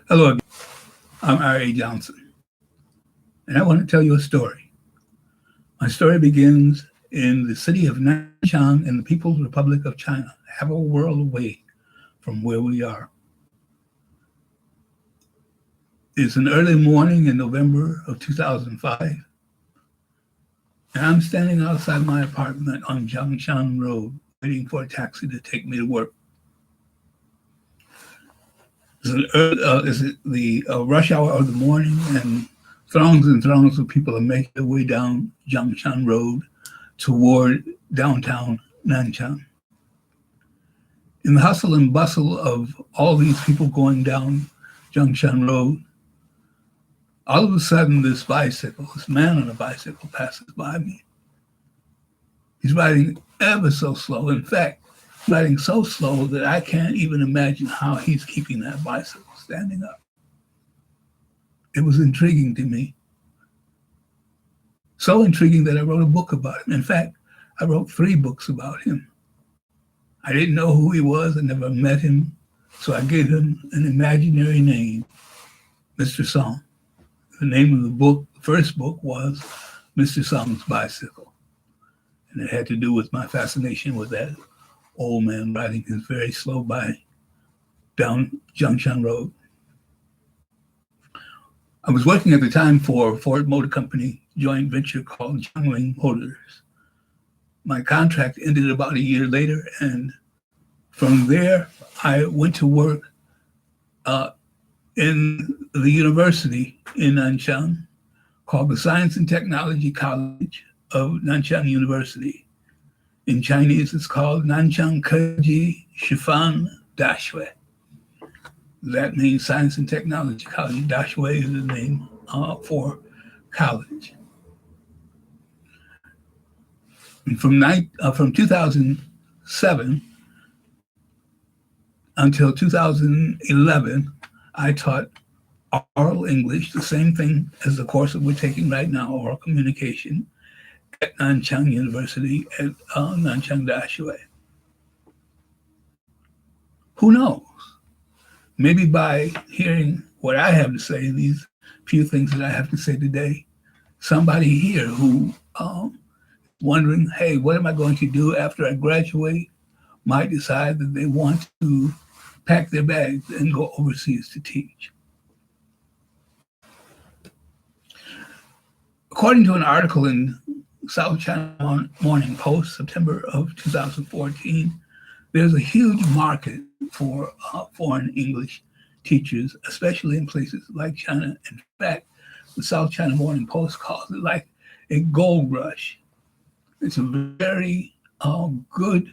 Hello, again. I'm R.A. Johnson, and I want to tell you a story. My story begins in the city of Nanchang in the People's Republic of China, half a world away from where we are. It's an early morning in November of 2005, and I'm standing outside my apartment on Jiangshan Road waiting for a taxi to take me to work. It's the rush hour of the morning, and throngs of people are making their way down Jiangshan Road toward downtown Nanchang. In the hustle and bustle of all these people going down Jiangshan Road, all of a sudden this man on a bicycle passes by me. He's riding ever so slow. In fact, riding so slow that I can't even imagine how he's keeping that bicycle standing up. It was intriguing to me. So intriguing that I wrote a book about him. In fact, I wrote 3 books about him. I didn't know who he was. I never met him. So I gave him an imaginary name, Mr. Song. The name of the first book was Mr. Song's Bicycle. And it had to do with my fascination with that old man riding his very slow bike down Jiangshan Road. I was working at the time for Ford Motor Company joint venture called Jiangling Motors. My contract ended about a year later, and from there I went to work in the university in Nanchang called the Science and Technology College of Nanchang University. In Chinese, it's called Nanchang Keji Shifan Dashui. That means Science and Technology College. Dashui is the name for college. And from 2007 until 2011, I taught oral English, the same thing as the course that we're taking right now, oral communication, at Nanchang University at Nanchang Dashui. Who knows? Maybe by hearing what I have to say, these few things that I have to say today, somebody here who wondering, hey, what am I going to do after I graduate, might decide that they want to pack their bags and go overseas to teach. According to an article in South China Morning Post, September of 2014, there's a huge market for foreign English teachers, especially in places like China. In fact, the South China Morning Post calls it like a gold rush. It's a very good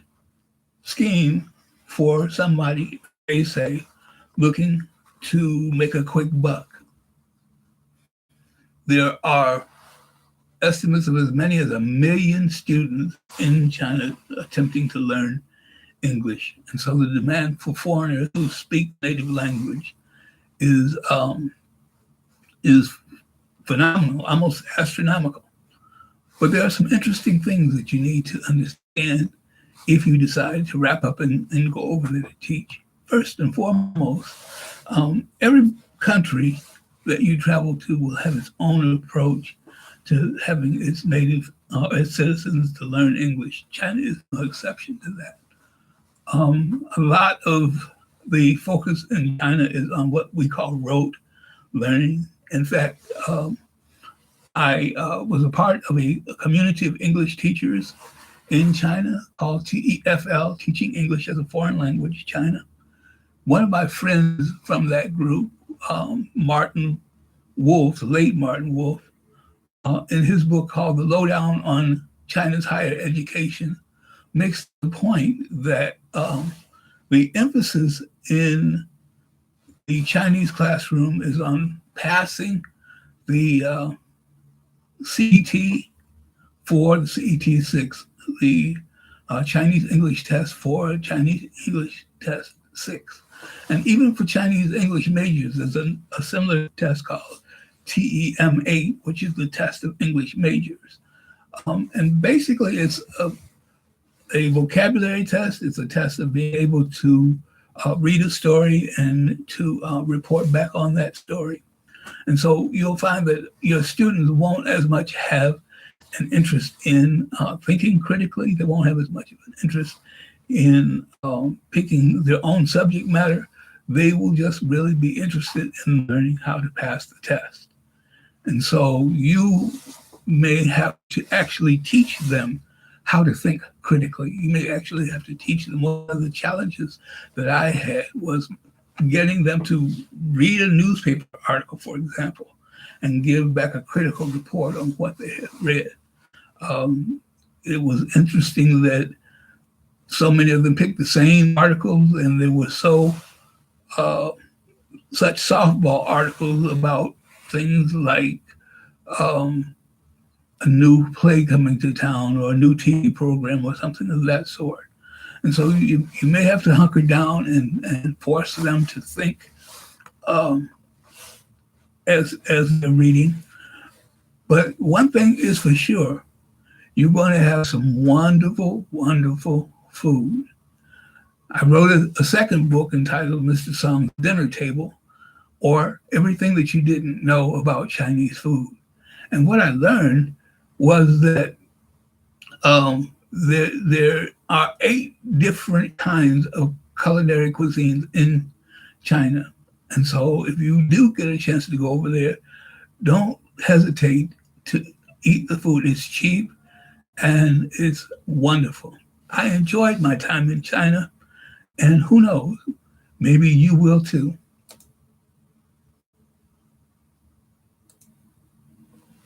scheme for somebody, they say, looking to make a quick buck. There are estimates of as many as 1 million students in China attempting to learn English. And so the demand for foreigners who speak native language is phenomenal, almost astronomical. But there are some interesting things that you need to understand if you decide to wrap up and go over there to teach. First and foremost, every country that you travel to will have its own approach to having its its citizens to learn English. China is no exception to that. A lot of the focus in China is on what we call rote learning. In fact, I was a part of a community of English teachers in China called TEFL, Teaching English as a Foreign Language China. One of my friends from that group, Martin Wolf, the late Martin Wolf, in his book called The Lowdown on China's Higher Education, makes the point that the emphasis in the Chinese classroom is on passing the CET 4, the CET 6, the Chinese English Test 4, Chinese English Test 6. And even for Chinese English majors, there's a similar test called TEM 8, which is the test of English majors. And basically, it's a vocabulary test. It's a test of being able to read a story and to report back on that story. And so you'll find that your students won't as much have an interest in thinking critically. They won't have as much of an interest in picking their own subject matter. They will just really be interested in learning how to pass the test. And so you may have to actually teach them how to think critically. You may actually have to teach them. One of the challenges that I had was getting them to read a newspaper article, for example, and give back a critical report on what they had read. It was interesting that so many of them picked the same articles, and they were such softball articles about things like a new play coming to town or a new TV program or something of that sort. And so you may have to hunker down and force them to think as they're reading. But one thing is for sure, you're going to have some wonderful, wonderful food. I wrote a second book entitled Mr. Song's Dinner Table, or Everything That You Didn't Know About Chinese Food. And what I learned was that there are 8 different kinds of culinary cuisines in China. And so if you do get a chance to go over there, don't hesitate to eat the food. It's cheap and it's wonderful. I enjoyed my time in China, and who knows, maybe you will too.